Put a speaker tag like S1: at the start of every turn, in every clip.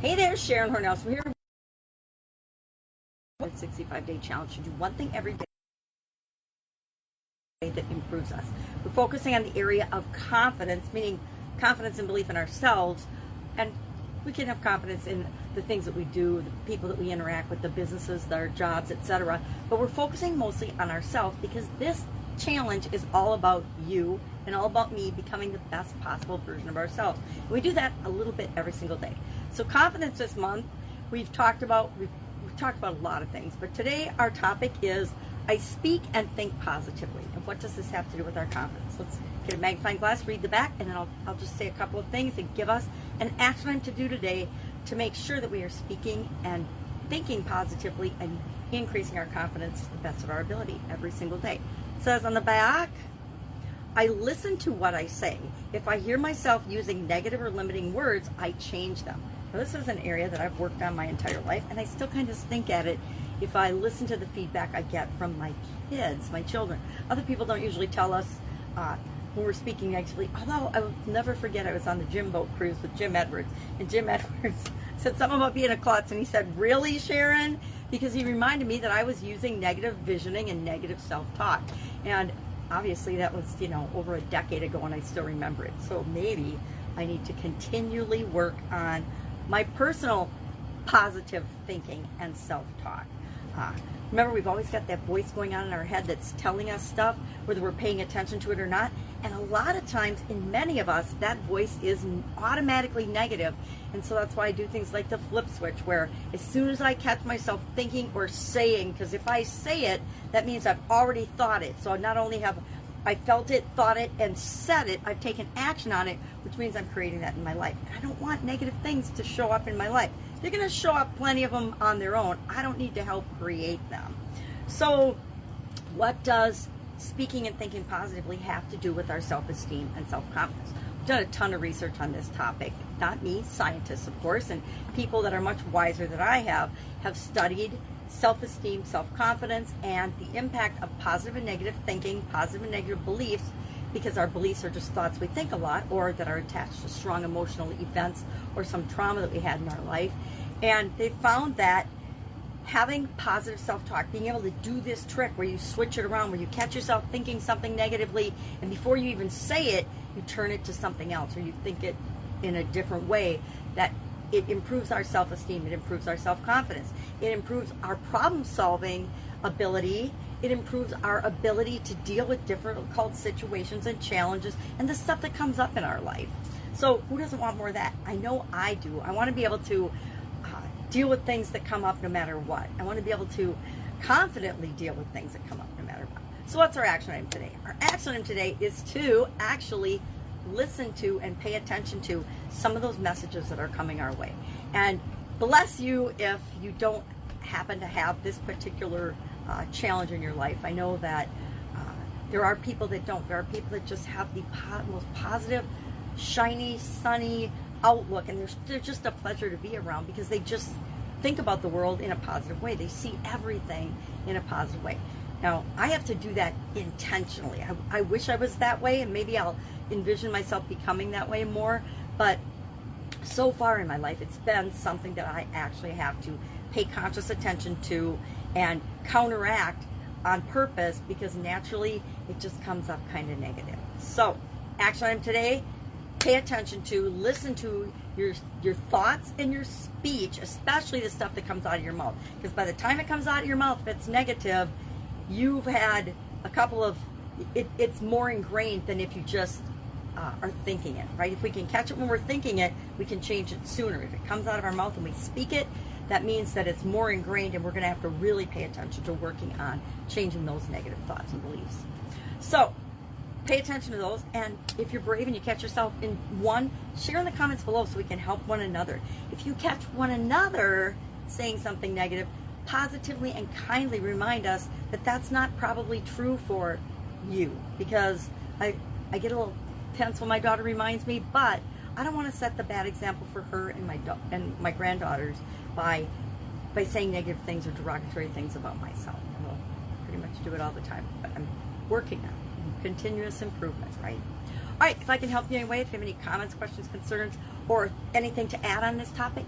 S1: Hey there, Sharon Horne-Ellstrom here. 65-day challenge to do one thing every day that improves us. We're focusing on the area of confidence, meaning confidence and belief in ourselves, and we can have confidence in the things that we do, the people that we interact with, the businesses, our jobs, etc. But we're focusing mostly on ourselves because this challenge is all about you and all about me becoming the best possible version of ourselves. And we do that a little bit every single day. So confidence this month, we've talked about a lot of things, but today our topic is I speak and think positively. And what does this have to do with our confidence? Let's get a magnifying glass, read the back, and then I'll just say a couple of things and give us an action item to do today to make sure that we are speaking and thinking positively and increasing our confidence to the best of our ability every single day. It says on the back, I listen to what I say. If I hear myself using negative or limiting words, I change them. Now, this is an area that I've worked on my entire life, and I still kind of stink at it if I listen to the feedback I get from my kids, my children. Other people don't usually tell us when we're speaking negatively, although I will never forget I was on the Jim boat cruise with Jim Edwards, and Jim Edwards said something about being a klutz, and he said, really, Sharon? Because he reminded me that I was using negative visioning and negative self-talk. And obviously that was, over a decade ago, and I still remember it. So maybe I need to continually work on my personal positive thinking and self-talk. Remember, we've always got that voice going on in our head that's telling us stuff, whether we're paying attention to it or not. And a lot of times, in many of us, that voice is automatically negative. And so that's why I do things like the flip switch, where as soon as I catch myself thinking or saying, because if I say it, that means I've already thought it. So not only have I felt it, thought it, and said it, I've taken action on it, which means I'm creating that in my life. And I don't want negative things to show up in my life. They're going to show up, plenty of them on their own. I don't need to help create them. So what does speaking and thinking positively have to do with our self-esteem and self-confidence? I've done a ton of research on this topic. Not me, scientists, of course, and people that are much wiser than I have studied self-esteem, self-confidence, and the impact of positive and negative thinking, positive and negative beliefs, because our beliefs are just thoughts we think a lot or that are attached to strong emotional events or some trauma that we had in our life. And they found that having positive self-talk, being able to do this trick where you switch it around, where you catch yourself thinking something negatively, and before you even say it, you turn it to something else, or you think it in a different way, that it improves our self-esteem, it improves our self-confidence, it improves our problem-solving ability, it improves our ability to deal with difficult situations and challenges and the stuff that comes up in our life. So who doesn't want more of that? I know I do. I want to be able to deal with things that come up no matter what. I want to be able to confidently deal with things that come up no matter what. So what's our action item today? Our action item today is to actually listen to and pay attention to some of those messages that are coming our way. And bless you if you don't happen to have this particular challenge in your life. I know that there are people that don't. There are people that just have the most positive, shiny, sunny outlook, and they're just a pleasure to be around because they just think about the world in a positive way. They see everything in a positive way. Now, I have to do that intentionally. I wish I was that way, and maybe I'll envision myself becoming that way more, but so far in my life, it's been something that I actually have to pay conscious attention to and counteract on purpose, because naturally it just comes up kind of negative. So, action item today, pay attention to, listen to your thoughts and your speech, especially the stuff that comes out of your mouth. Because by the time it comes out of your mouth, if it's negative, you've had a couple of, it's more ingrained than if you just are thinking it, right? If we can catch it when we're thinking it, we can change it sooner. If it comes out of our mouth and we speak it, that means that it's more ingrained, and we're going to have to really pay attention to working on changing those negative thoughts and beliefs. So, pay attention to those, and if you're brave and you catch yourself in one, share in the comments below so we can help one another. If you catch one another saying something negative, positively and kindly remind us that that's not probably true for you, because I get a little tense when my daughter reminds me, but I don't want to set the bad example for her and my granddaughters by saying negative things or derogatory things about myself. I will pretty much do it all the time, but I'm working on it. Continuous improvement, right? All right, if I can help you in any way, if you have any comments, questions, concerns, or anything to add on this topic,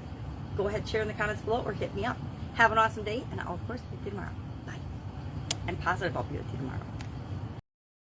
S1: go ahead, share in the comments below, or hit me up. Have an awesome day, and I'll, of course, be with you tomorrow. Bye. And positive, I'll be with you tomorrow.